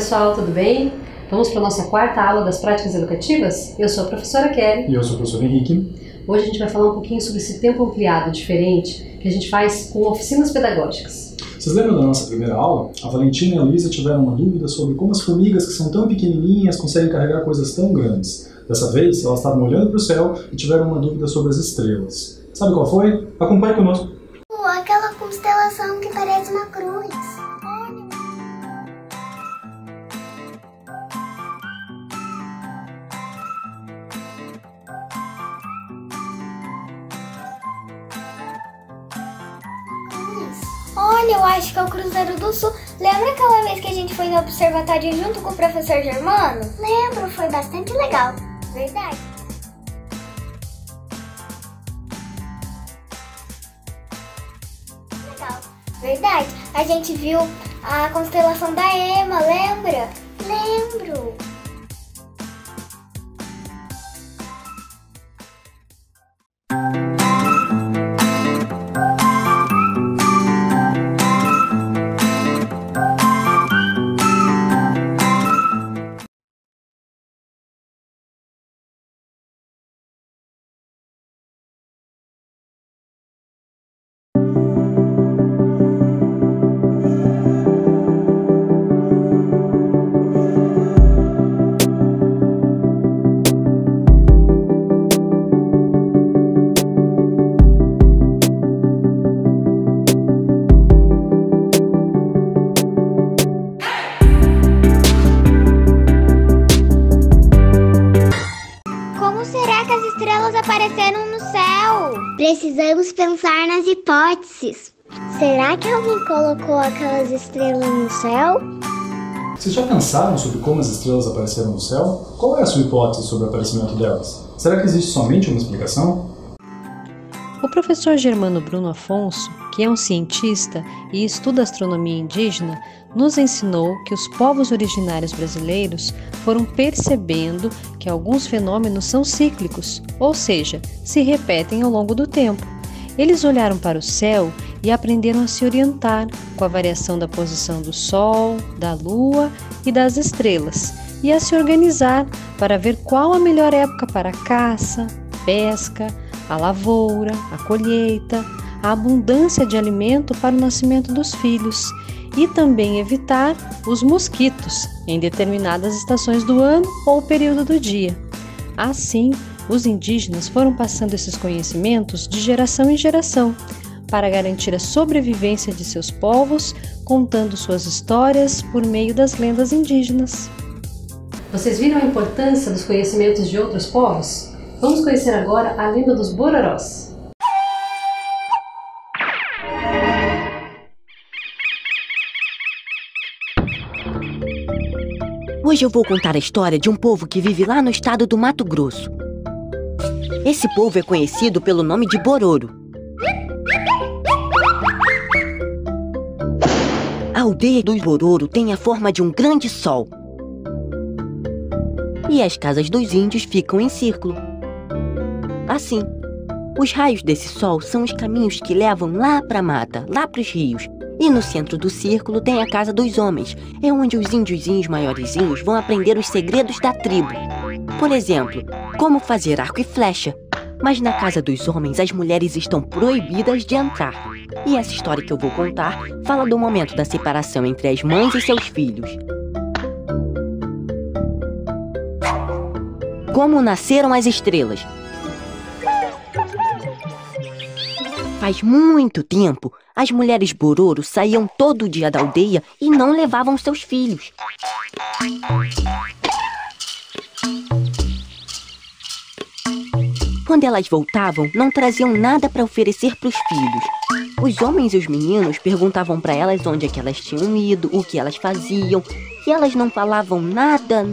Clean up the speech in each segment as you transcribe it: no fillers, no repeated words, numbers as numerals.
pessoal, tudo bem? Vamos para a nossa quarta aula das práticas educativas? Eu sou a professora Kelly. E eu sou o professor Henrique. Hoje a gente vai falar um pouquinho sobre esse tempo ampliado diferente que a gente faz com oficinas pedagógicas. Vocês lembram da nossa primeira aula? A Valentina e a Luísa tiveram uma dúvida sobre como as formigas que são tão pequenininhas conseguem carregar coisas tão grandes. Dessa vez, elas estavam olhando para o céu e tiveram uma dúvida sobre as estrelas. Sabe qual foi? Acompanhe conosco. Aquela constelação que parece uma cruz. Olha, eu acho que é o Cruzeiro do Sul. Lembra aquela vez que a gente foi no observatório junto com o professor Germano? Lembro, foi bastante legal. Verdade. Legal. Verdade. A gente viu a constelação da Ema, lembra? Lembro. Estrelas apareceram no céu. Precisamos pensar nas hipóteses. Será que alguém colocou aquelas estrelas no céu? Vocês já pensaram sobre como as estrelas apareceram no céu? Qual é a sua hipótese sobre o aparecimento delas? Será que existe somente uma explicação? O professor Germano Bruno Afonso, que é um cientista e estuda astronomia indígena, nos ensinou que os povos originários brasileiros foram percebendo que alguns fenômenos são cíclicos, ou seja, se repetem ao longo do tempo. Eles olharam para o céu e aprenderam a se orientar com a variação da posição do Sol, da Lua e das estrelas, e a se organizar para ver qual a melhor época para a caça, pesca, a lavoura, a colheita, a abundância de alimento para o nascimento dos filhos e também evitar os mosquitos em determinadas estações do ano ou período do dia. Assim, os indígenas foram passando esses conhecimentos de geração em geração para garantir a sobrevivência de seus povos, contando suas histórias por meio das lendas indígenas. Vocês viram a importância dos conhecimentos de outros povos? Vamos conhecer agora a lenda dos Bororós. Hoje eu vou contar a história de um povo que vive lá no estado do Mato Grosso. Esse povo é conhecido pelo nome de Bororo. A aldeia dos Bororo tem a forma de um grande sol. E as casas dos índios ficam em círculo. Assim, os raios desse sol são os caminhos que levam lá para a mata, lá para os rios. E no centro do círculo tem a casa dos homens. É onde os índiozinhos maiorzinhos vão aprender os segredos da tribo. Por exemplo, como fazer arco e flecha. Mas na casa dos homens as mulheres estão proibidas de entrar. E essa história que eu vou contar fala do momento da separação entre as mães e seus filhos. Como nasceram as estrelas. Faz muito tempo, as mulheres Bororo saíam todo dia da aldeia e não levavam seus filhos. Quando elas voltavam, não traziam nada para oferecer para os filhos. Os homens e os meninos perguntavam para elas onde é que elas tinham ido, o que elas faziam, e elas não falavam nada.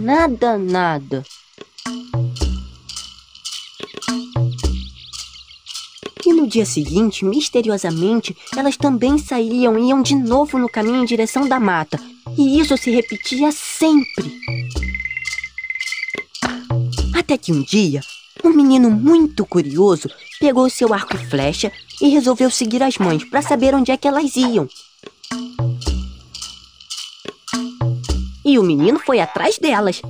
E no dia seguinte, misteriosamente, elas também saíam e iam de novo no caminho em direção da mata. E isso se repetia sempre. Até que um dia, um menino muito curioso pegou seu arco e flecha e resolveu seguir as mães para saber onde é que elas iam. e o menino foi atrás delas.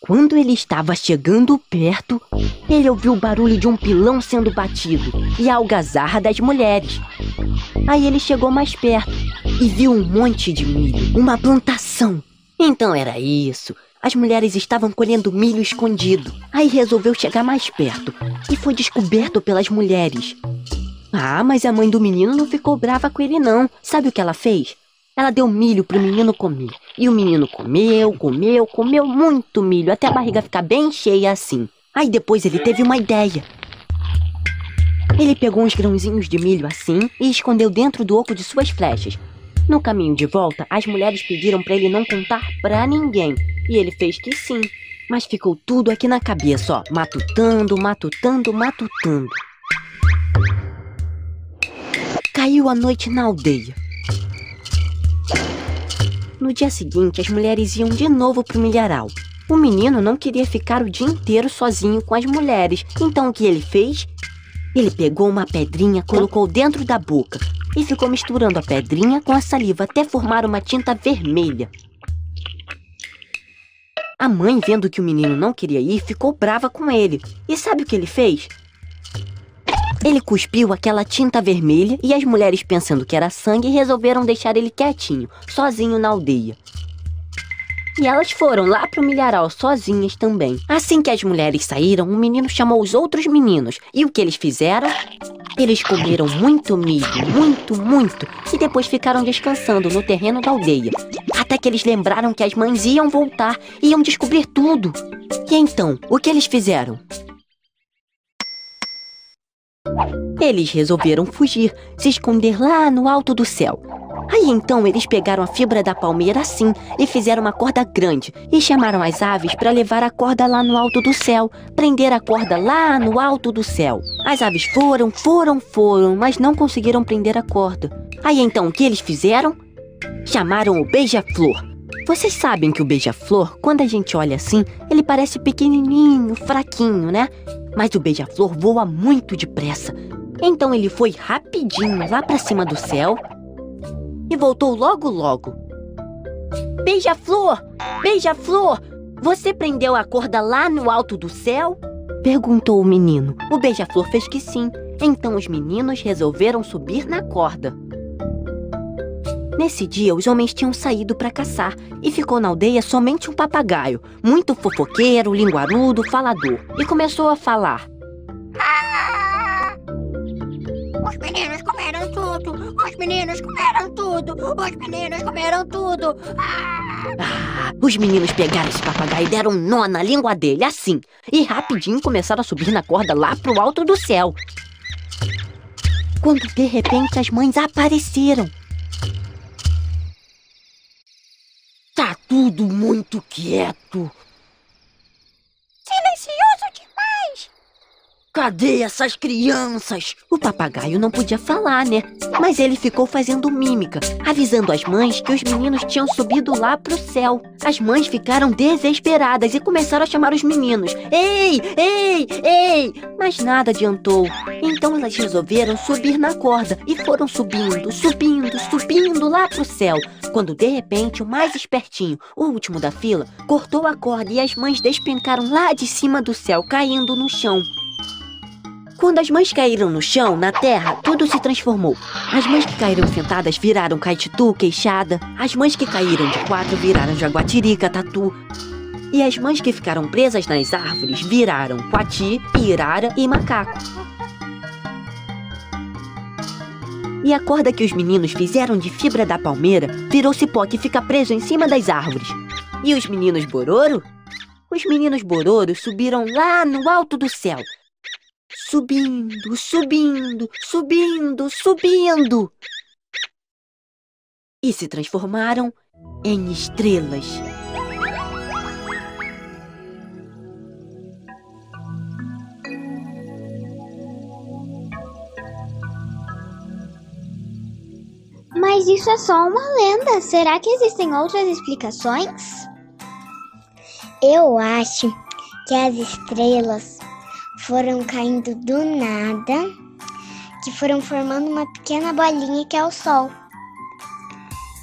Quando ele estava chegando perto, ele ouviu o barulho de um pilão sendo batido e a algazarra das mulheres. Aí ele chegou mais perto e viu um monte de milho, uma plantação. Então era isso. As mulheres estavam colhendo milho escondido. Aí resolveu chegar mais perto e foi descoberto pelas mulheres. Ah, mas a mãe do menino não ficou brava com ele não. Sabe o que ela fez? Ela deu milho pro menino comer. E o menino comeu muito milho, até a barriga ficar bem cheia assim. Aí depois ele teve uma ideia. Ele pegou uns grãozinhos de milho assim e escondeu dentro do oco de suas flechas. No caminho de volta, as mulheres pediram pra ele não contar pra ninguém. E ele fez que sim. Mas ficou tudo aqui na cabeça, ó. Matutando. Caiu a noite na aldeia. No dia seguinte, as mulheres iam de novo pro milharal. O menino não queria ficar o dia inteiro sozinho com as mulheres. Então o que ele fez? Ele pegou uma pedrinha, colocou dentro da boca e ficou misturando a pedrinha com a saliva até formar uma tinta vermelha. A mãe, vendo que o menino não queria ir, ficou brava com ele. E sabe o que ele fez? Ele cuspiu aquela tinta vermelha e as mulheres, pensando que era sangue, resolveram deixar ele quietinho, sozinho na aldeia. E elas foram lá pro milharal sozinhas também. Assim que as mulheres saíram, o menino chamou os outros meninos. E o que eles fizeram? Eles comeram muito milho, muito, e depois ficaram descansando no terreno da aldeia. Até que eles lembraram que as mães iam voltar, iam descobrir tudo. E então, o que eles fizeram? Eles resolveram fugir, se esconder lá no alto do céu. Aí então eles pegaram a fibra da palmeira assim e fizeram uma corda grande e chamaram as aves para levar a corda lá no alto do céu, prender a corda lá no alto do céu. As aves foram, mas não conseguiram prender a corda. Aí então o que eles fizeram? Chamaram o beija-flor. Vocês sabem que o beija-flor, quando a gente olha assim, ele parece pequenininho, fraquinho, né? Mas o beija-flor voa muito depressa. Então ele foi rapidinho lá pra cima do céu e voltou logo. Beija-flor! Beija-flor! Você prendeu a corda lá no alto do céu? Perguntou o menino. O beija-flor fez que sim. Então os meninos resolveram subir na corda. Nesse dia, os homens tinham saído para caçar e ficou na aldeia somente um papagaio, muito fofoqueiro, linguarudo, falador, e começou a falar. Os meninos comeram tudo! Os meninos comeram tudo! Os meninos comeram tudo! Os meninos pegaram esse papagaio e deram um nó na língua dele, assim, e rapidinho começaram a subir na corda lá pro alto do céu. Quando de repente as mães apareceram. Tá tudo muito quieto. Silencioso demais! Cadê essas crianças? O papagaio não podia falar, né? Mas ele ficou fazendo mímica, avisando as mães que os meninos tinham subido lá pro céu. As mães ficaram desesperadas e começaram a chamar os meninos. Ei, ei, ei! Mas nada adiantou. Então elas resolveram subir na corda e foram subindo lá pro céu. Quando de repente o mais espertinho, o último da fila, cortou a corda e as mães despencaram lá de cima do céu, caindo no chão. Quando as mães caíram no chão, na terra, tudo se transformou. As mães que caíram sentadas viraram caititu, queixada. As mães que caíram de quatro viraram jaguatirica, tatu. E as mães que ficaram presas nas árvores viraram coati, irara e macaco. E a corda que os meninos fizeram de fibra da palmeira virou cipó que fica preso em cima das árvores. E os meninos bororo? Os meninos bororo subiram lá no alto do céu. Subindo. E se transformaram em estrelas. Mas isso é só uma lenda. Será que existem outras explicações? Eu acho que as estrelas foram caindo do nada, que foram formando uma pequena bolinha que é o Sol.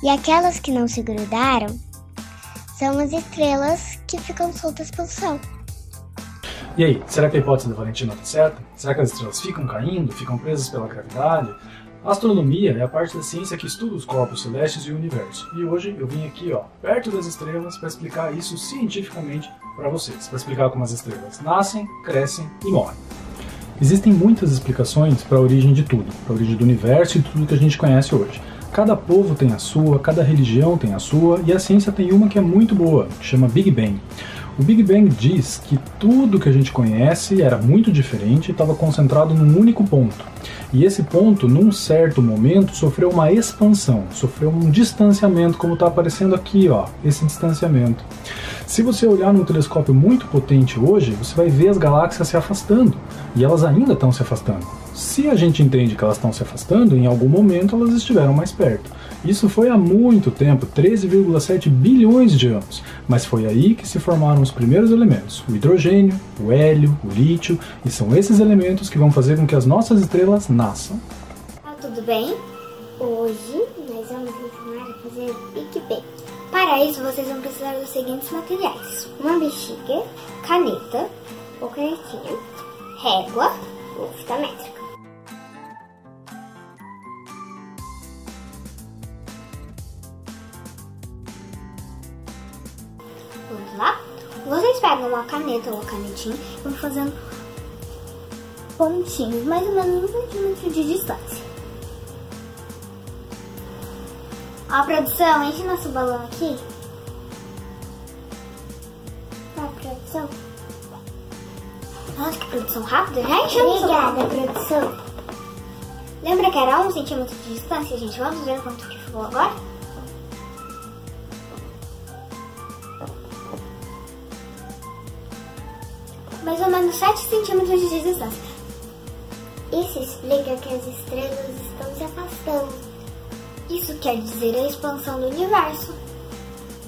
E aquelas que não se grudaram são as estrelas que ficam soltas pelo céu. E aí, será que a hipótese da Valentina está certa? Será que as estrelas ficam caindo, ficam presas pela gravidade? A astronomia é a parte da ciência que estuda os corpos celestes e o universo. E hoje eu vim aqui, perto das estrelas, para explicar isso cientificamente para vocês. Para explicar como as estrelas nascem, crescem e morrem. Existem muitas explicações para a origem de tudo, para a origem do universo e de tudo que a gente conhece hoje. Cada povo tem a sua, cada religião tem a sua, e a ciência tem uma que é muito boa, que chama Big Bang. O Big Bang diz que tudo que a gente conhece era muito diferente e estava concentrado num único ponto. E esse ponto, num certo momento, sofreu uma expansão, sofreu um distanciamento, como está aparecendo aqui, esse distanciamento. Se você olhar num telescópio muito potente hoje, você vai ver as galáxias se afastando, e elas ainda estão se afastando. Se a gente entende que elas estão se afastando, em algum momento elas estiveram mais perto. Isso foi há muito tempo, 13,7 bilhões de anos, mas foi aí que se formaram os primeiros elementos, o hidrogênio, o hélio, o lítio, e são esses elementos que vão fazer com que as nossas estrelas nasçam. Tudo bem? Hoje nós vamos ensinar a fazer Big Bang. Para isso vocês vão precisar dos seguintes materiais: uma bexiga, caneta ou canetinha, régua ou fita métrica. Vamos lá? Vocês pegam uma caneta ou uma canetinha e vão fazendo pontinhos, mais ou menos 1 centímetro de distância. Ó, produção, enche nosso balão aqui. Ó, produção. Nossa, que produção rápida. Já enchemos. Obrigada, produção. Lembra que era 1 centímetro de distância, gente? Vamos ver quanto que ficou agora? Mais ou menos 7 centímetros de distância. Isso explica que as estrelas estão se afastando. Isso quer dizer a expansão do universo.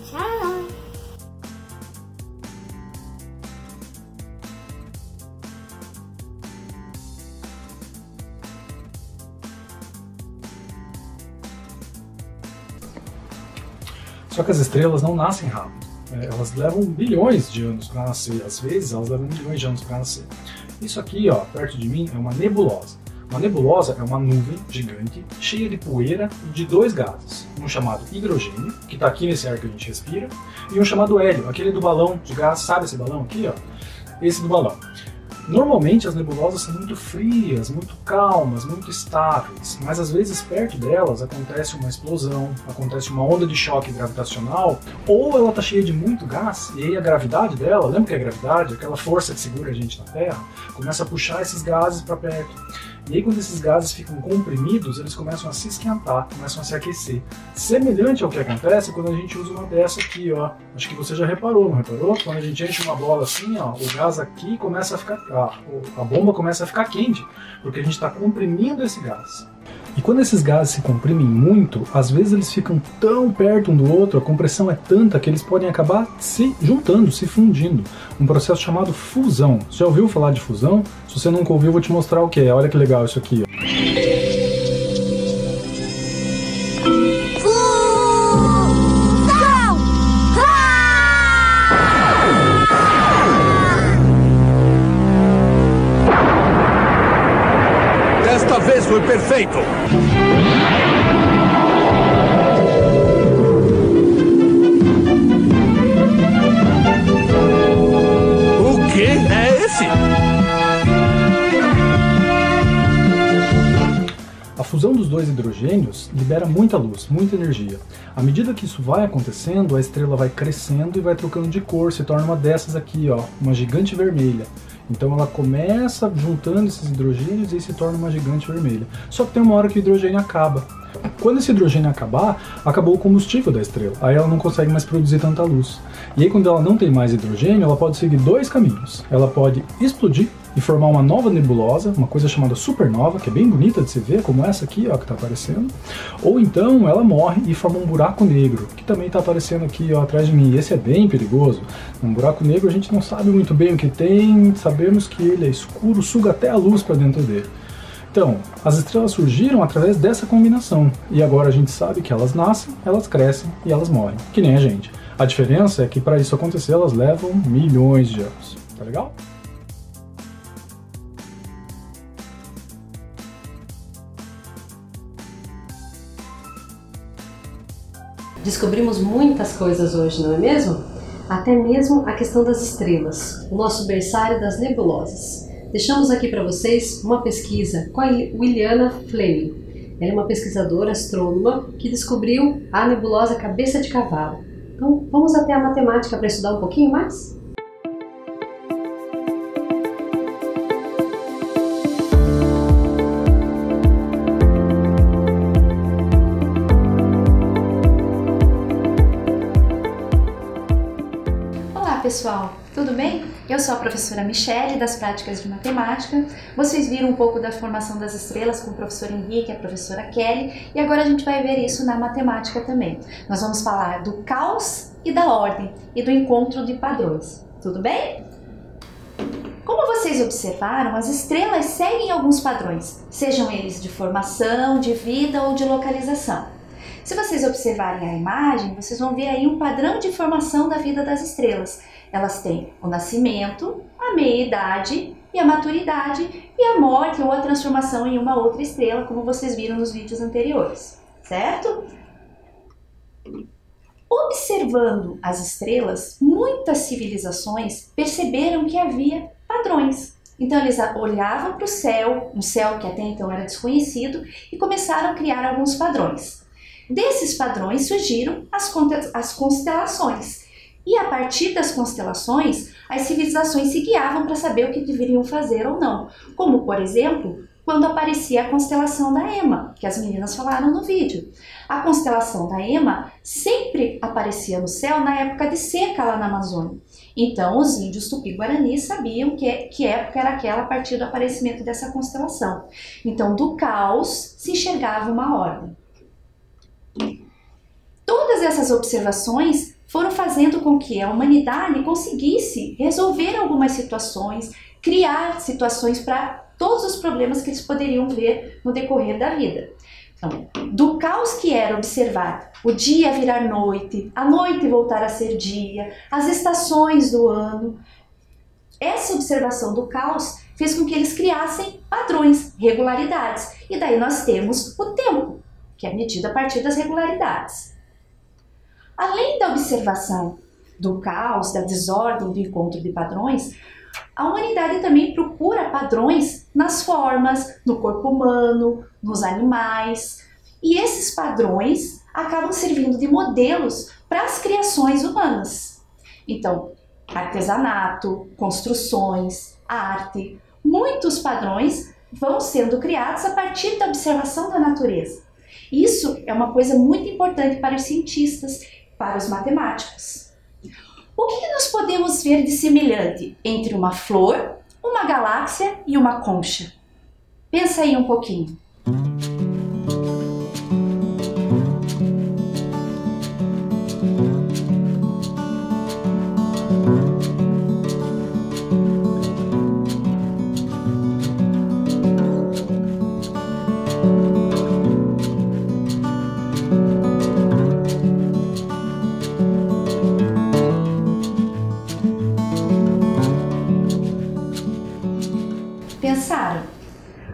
Tchau! Só que as estrelas não nascem rápido. Elas levam bilhões de anos para nascer. Às vezes elas levam milhões de anos para nascer. Isso aqui, perto de mim, é uma nebulosa. Uma nebulosa é uma nuvem gigante, cheia de poeira e de 2 gases. Um chamado hidrogênio, que está aqui nesse ar que a gente respira, e um chamado hélio, aquele do balão de gás. Sabe esse balão aqui? Esse do balão. Normalmente as nebulosas são muito frias, muito calmas, muito estáveis, mas às vezes perto delas acontece uma explosão, acontece uma onda de choque gravitacional, ou ela está cheia de muito gás, e aí a gravidade dela, lembra que é a gravidade, aquela força que segura a gente na Terra, começa a puxar esses gases para perto. E aí quando esses gases ficam comprimidos, eles começam a se esquentar, começam a se aquecer. Semelhante ao que acontece quando a gente usa uma dessa aqui, Acho que você já reparou, não reparou? Quando a gente enche uma bola assim, o gás aqui começa a ficar... a bomba começa a ficar quente, porque a gente está comprimindo esse gás. E quando esses gases se comprimem muito, às vezes eles ficam tão perto um do outro, a compressão é tanta que eles podem acabar se juntando, se fundindo. Um processo chamado fusão. Você já ouviu falar de fusão? Se você nunca ouviu, eu vou te mostrar o que é. Olha que legal isso aqui. Desta vez foi perfeito! O que é esse? A fusão dos 2 hidrogênios libera muita luz, muita energia. À medida que isso vai acontecendo, a estrela vai crescendo e vai trocando de cor, se torna uma dessas aqui, uma gigante vermelha. Então ela começa juntando esses hidrogênios e se torna uma gigante vermelha. Só que tem uma hora que o hidrogênio acaba. Quando esse hidrogênio acabar, acabou o combustível da estrela. Aí ela não consegue mais produzir tanta luz. E aí quando ela não tem mais hidrogênio, ela pode seguir 2 caminhos. Ela pode explodir e formar uma nova nebulosa, uma coisa chamada supernova, que é bem bonita de se ver, como essa aqui, que está aparecendo. Ou então ela morre e forma um buraco negro, que também está aparecendo aqui atrás de mim. Esse é bem perigoso. Um buraco negro a gente não sabe muito bem o que tem, sabemos que ele é escuro, suga até a luz para dentro dele. Então, as estrelas surgiram através dessa combinação, e agora a gente sabe que elas nascem, elas crescem e elas morrem, que nem a gente. A diferença é que para isso acontecer elas levam milhões de anos, tá legal? Descobrimos muitas coisas hoje, não é mesmo? Até mesmo a questão das estrelas, o nosso berçário das nebulosas. Deixamos aqui para vocês uma pesquisa com a Williana Fleming. Ela é uma pesquisadora astrônoma que descobriu a nebulosa Cabeça de Cavalo. Então, vamos até a matemática para estudar um pouquinho mais? Pessoal, tudo bem? Eu sou a professora Michele, das práticas de matemática. Vocês viram um pouco da formação das estrelas com o professor Henrique e a professora Kelly, e agora a gente vai ver isso na matemática também. Nós vamos falar do caos e da ordem, e do encontro de padrões. Tudo bem? Como vocês observaram, as estrelas seguem alguns padrões, sejam eles de formação, de vida ou de localização. Se vocês observarem a imagem, vocês vão ver aí um padrão de formação da vida das estrelas. Elas têm o nascimento, a meia-idade e a maturidade e a morte ou a transformação em uma outra estrela, como vocês viram nos vídeos anteriores, certo? Observando as estrelas, muitas civilizações perceberam que havia padrões. Então eles olhavam para o céu, um céu que até então era desconhecido, e começaram a criar alguns padrões. Desses padrões surgiram as constelações. E a partir das constelações, as civilizações se guiavam para saber o que deveriam fazer ou não. Como, por exemplo, quando aparecia a constelação da Ema, que as meninas falaram no vídeo. A constelação da Ema sempre aparecia no céu na época de seca lá na Amazônia. Então, os índios tupi-guarani sabiam que época era aquela a partir do aparecimento dessa constelação. Então, do caos se enxergava uma ordem. Todas essas observações foram fazendo com que a humanidade conseguisse resolver algumas situações, criar situações para todos os problemas que eles poderiam ver no decorrer da vida. Então, do caos que era observar o dia virar noite, a noite voltar a ser dia, as estações do ano, essa observação do caos fez com que eles criassem padrões, regularidades. E daí nós temos o tempo, que é medido a partir das regularidades. Além da observação do caos, da desordem, do encontro de padrões, a humanidade também procura padrões nas formas, no corpo humano, nos animais. E esses padrões acabam servindo de modelos para as criações humanas. Então, artesanato, construções, arte, muitos padrões vão sendo criados a partir da observação da natureza. Isso é uma coisa muito importante para os cientistas, para os matemáticos. O que nós podemos ver de semelhante entre uma flor, uma galáxia e uma concha? Pensa aí um pouquinho. Pensaram?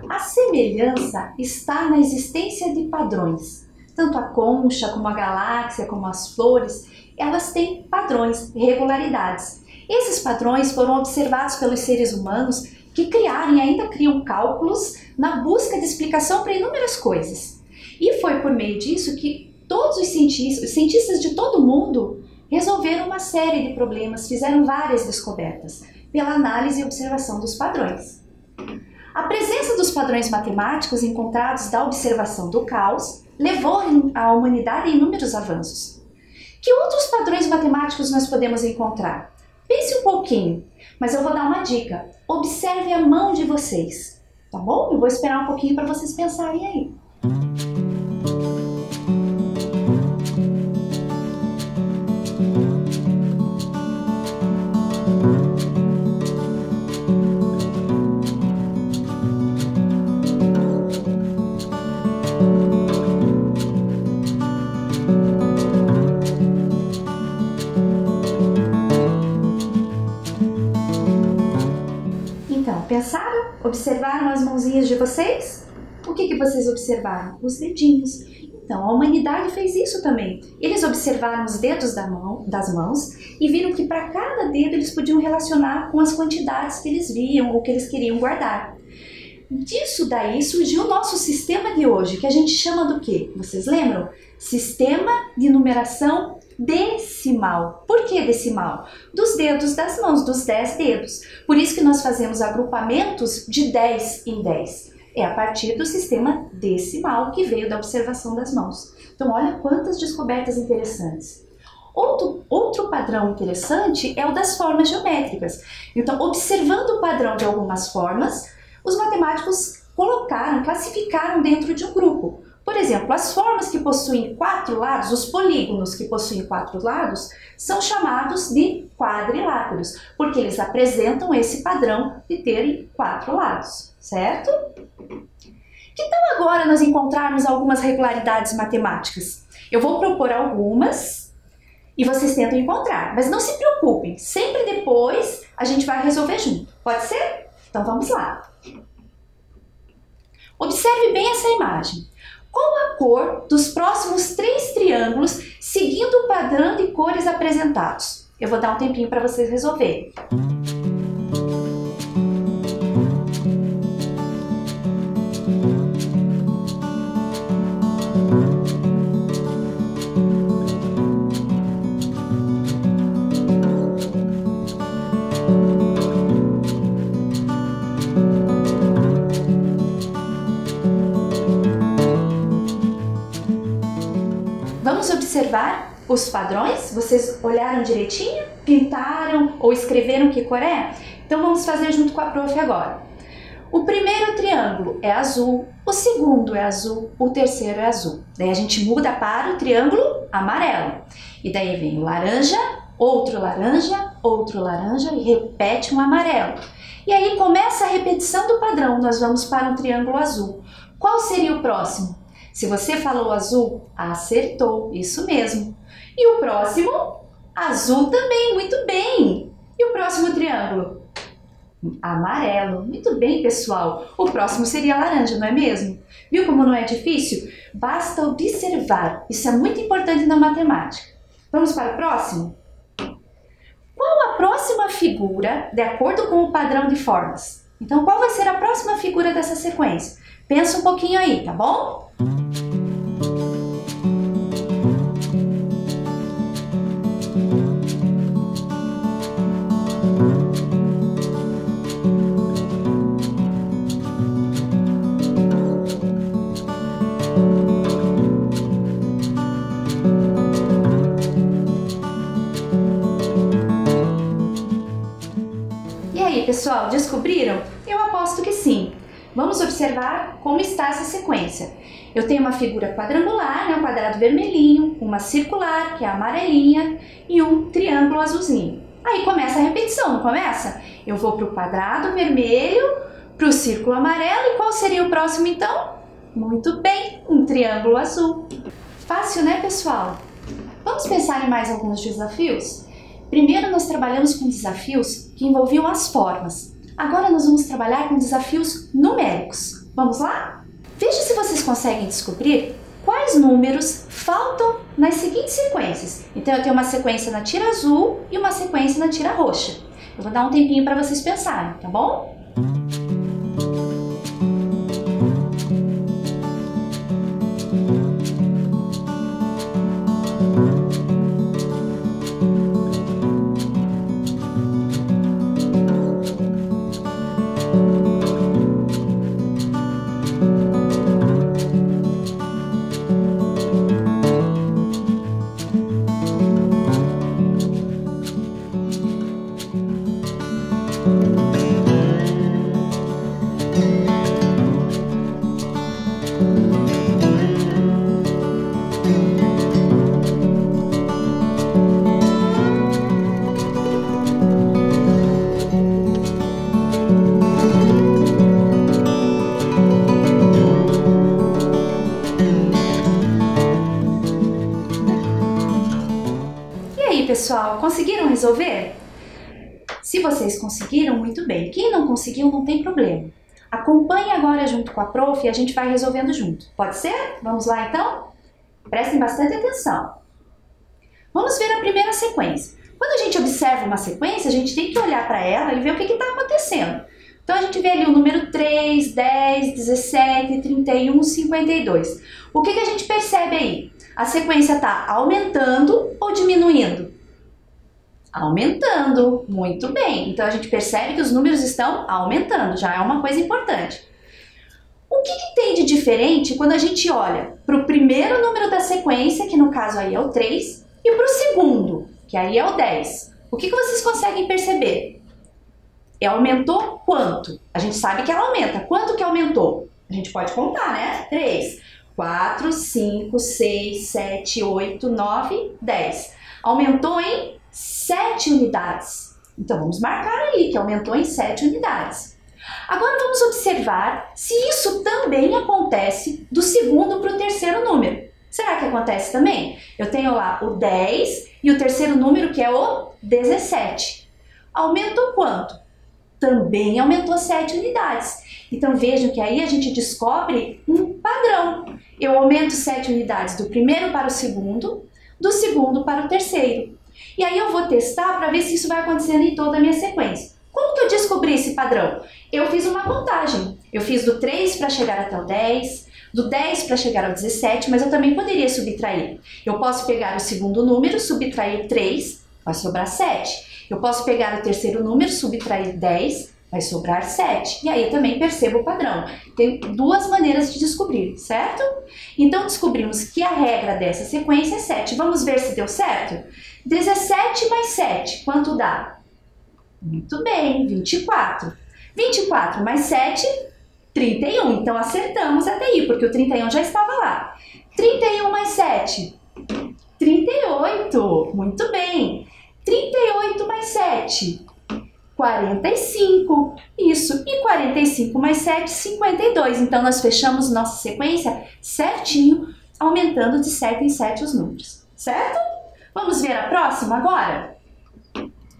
A semelhança está na existência de padrões. Tanto a concha, como a galáxia, como as flores, elas têm padrões, regularidades. Esses padrões foram observados pelos seres humanos que criaram e ainda criam cálculos na busca de explicação para inúmeras coisas. E foi por meio disso que todos os cientistas de todo o mundo resolveram uma série de problemas, fizeram várias descobertas, pela análise e observação dos padrões. A presença dos padrões matemáticos encontrados da observação do caos levou a humanidade a inúmeros avanços. Que outros padrões matemáticos nós podemos encontrar? Pense um pouquinho, mas eu vou dar uma dica. Observe a mão de vocês, tá bom? Eu vou esperar um pouquinho para vocês pensarem aí. Observaram as mãozinhas de vocês? O que vocês observaram? Os dedinhos. Então, a humanidade fez isso também. Eles observaram os dedos das mãos e viram que para cada dedo eles podiam relacionar com as quantidades que eles viam ou que eles queriam guardar. Disso daí surgiu o nosso sistema de hoje, que a gente chama do quê? Vocês lembram? Sistema de numeração decimal. Por que decimal? Dos dedos das mãos, dos 10 dedos. Por isso que nós fazemos agrupamentos de 10 em 10. É a partir do sistema decimal que veio da observação das mãos. Então, olha quantas descobertas interessantes. Outro padrão interessante é o das formas geométricas. Então, observando o padrão de algumas formas, os matemáticos classificaram dentro de um grupo. Por exemplo, as formas que possuem 4 lados, os polígonos que possuem 4 lados, são chamados de quadriláteros, porque eles apresentam esse padrão de terem 4 lados, certo? Que tal agora nós encontrarmos algumas regularidades matemáticas? Eu vou propor algumas e vocês tentam encontrar, mas não se preocupem, sempre depois a gente vai resolver junto. Pode ser? Então vamos lá. Observe bem essa imagem. Qual a cor dos próximos 3 triângulos seguindo o padrão de cores apresentados? Eu vou dar um tempinho para vocês resolverem. Vamos observar os padrões? Vocês olharam direitinho? Pintaram ou escreveram que cor é? Então vamos fazer junto com a prof agora. O primeiro triângulo é azul, o segundo é azul, o terceiro é azul. Daí a gente muda para o triângulo amarelo. E daí vem o laranja e repete um amarelo. E aí começa a repetição do padrão, nós vamos para um triângulo azul. Qual seria o próximo? Se você falou azul, acertou, isso mesmo. E o próximo? Azul também, muito bem. E o próximo triângulo? Amarelo, muito bem, pessoal. O próximo seria laranja, não é mesmo? Viu como não é difícil? Basta observar, isso é muito importante na matemática. Vamos para o próximo? Qual a próxima figura, de acordo com o padrão de formas? Então, qual vai ser a próxima figura dessa sequência? Pensa um pouquinho aí, tá bom? E aí, pessoal, descobriram? Eu aposto que sim. Vamos observar como está essa sequência. Eu tenho uma figura quadrangular, um quadrado vermelhinho, uma circular, que é a amarelinha, e um triângulo azulzinho. Aí começa a repetição, não começa? Eu vou para o quadrado vermelho, para o círculo amarelo, e qual seria o próximo então? Muito bem, um triângulo azul. Fácil, né, pessoal? Vamos pensar em mais alguns desafios? Primeiro nós trabalhamos com desafios que envolviam as formas. Agora nós vamos trabalhar com desafios numéricos. Vamos lá? Veja se vocês conseguem descobrir quais números faltam nas seguintes sequências. Então eu tenho uma sequência na tira azul e uma sequência na tira roxa. Eu vou dar um tempinho para vocês pensarem, tá bom? Pessoal, conseguiram resolver? Se vocês conseguiram, muito bem. Quem não conseguiu, não tem problema. Acompanhe agora junto com a prof e a gente vai resolvendo junto. Pode ser? Vamos lá então? Prestem bastante atenção. Vamos ver a primeira sequência. Quando a gente observa uma sequência, a gente tem que olhar para ela e ver o que está acontecendo. Então a gente vê ali o número 3, 10, 17, 31, 52. O que a gente percebe aí? A sequência está aumentando ou diminuindo? Aumentando, muito bem. Então a gente percebe que os números estão aumentando, já é uma coisa importante. O que tem de diferente quando a gente olha para o primeiro número da sequência, que no caso aí é o 3, e para o segundo, que aí é o 10? O que vocês conseguem perceber? Aumentou quanto? A gente sabe que ela aumenta. Quanto que aumentou? A gente pode contar, né? 3, 4, 5, 6, 7, 8, 9, 10. Aumentou em 7 unidades. Então, vamos marcar aí que aumentou em 7 unidades. Agora, vamos observar se isso também acontece do segundo para o terceiro número. Será que acontece também? Eu tenho lá o 10 e o terceiro número, que é o 17. Aumentou quanto? Também aumentou 7 unidades. Então, vejam que aí a gente descobre um padrão. Eu aumento 7 unidades do primeiro para o segundo, do segundo para o terceiro. E aí eu vou testar para ver se isso vai acontecendo em toda a minha sequência. Como que eu descobri esse padrão? Eu fiz uma contagem. Eu fiz do 3 para chegar até o 10, do 10 para chegar ao 17, mas eu também poderia subtrair. Eu posso pegar o segundo número, subtrair 3, vai sobrar 7. Eu posso pegar o terceiro número, subtrair 10, vai sobrar 7. E aí eu também percebo o padrão. Tem duas maneiras de descobrir, certo? Então descobrimos que a regra dessa sequência é 7. Vamos ver se deu certo? 17 mais 7, quanto dá? Muito bem, 24. 24 mais 7, 31. Então acertamos até aí, porque o 31 já estava lá. 31 mais 7, 38. Muito bem. 38 mais 7, 45. Isso. E 45 mais 7, 52. Então nós fechamos nossa sequência certinho, aumentando de 7 em 7 os números. Certo? Vamos ver a próxima agora?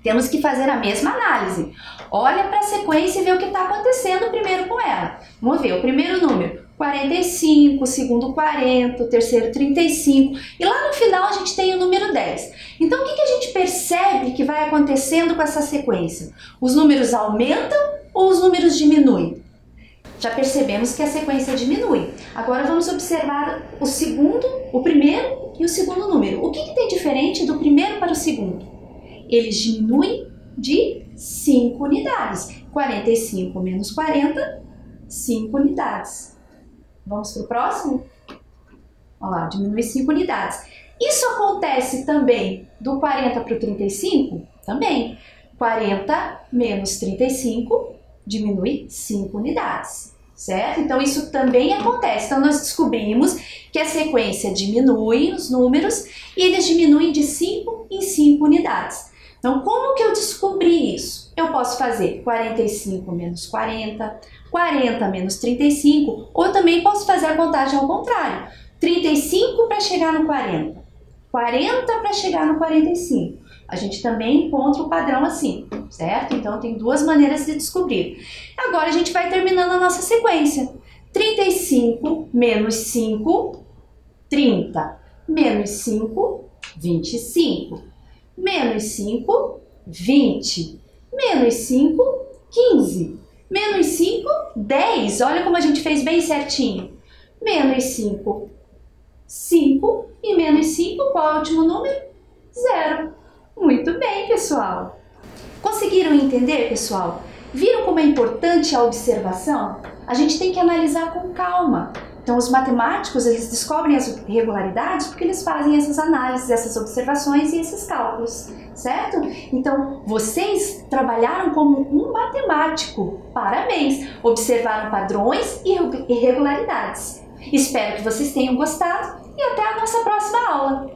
Temos que fazer a mesma análise. Olha para a sequência e vê o que está acontecendo primeiro com ela. Vamos ver o primeiro número, 45, o segundo 40, o terceiro 35. E lá no final a gente tem o número 10. Então o que a gente percebe que vai acontecendo com essa sequência? Os números aumentam ou os números diminuem? Já percebemos que a sequência diminui. Agora vamos observar o primeiro e o segundo número. O que tem diferente do primeiro para o segundo? Eles diminuem de 5 unidades. 45 menos 40, 5 unidades. Vamos para o próximo? Olha lá, diminui 5 unidades. Isso acontece também do 40 para o 35? Também. 40 menos 35 diminui 5 unidades. Certo? Então, isso também acontece. Então, nós descobrimos que a sequência diminui os números e eles diminuem de 5 em 5 unidades. Então, como que eu descobri isso? Eu posso fazer 45 menos 40, 40 menos 35, ou eu também posso fazer a contagem ao contrário. 35 para chegar no 40, 40 para chegar no 45. A gente também encontra o padrão assim, certo? Então, tem duas maneiras de descobrir. Agora, a gente vai terminando a nossa sequência. 35 menos 5, 30. Menos 5, 25. Menos 5, 20. Menos 5, 15. Menos 5, 10. Olha como a gente fez bem certinho. Menos 5, 5. E menos 5, qual é o último número? 0. Muito bem, pessoal. Conseguiram entender, pessoal? Viram como é importante a observação? A gente tem que analisar com calma. Então, os matemáticos, eles descobrem as irregularidades porque eles fazem essas análises, essas observações e esses cálculos, certo? Então, vocês trabalharam como um matemático. Parabéns! Observaram padrões e irregularidades. Espero que vocês tenham gostado e até a nossa próxima aula.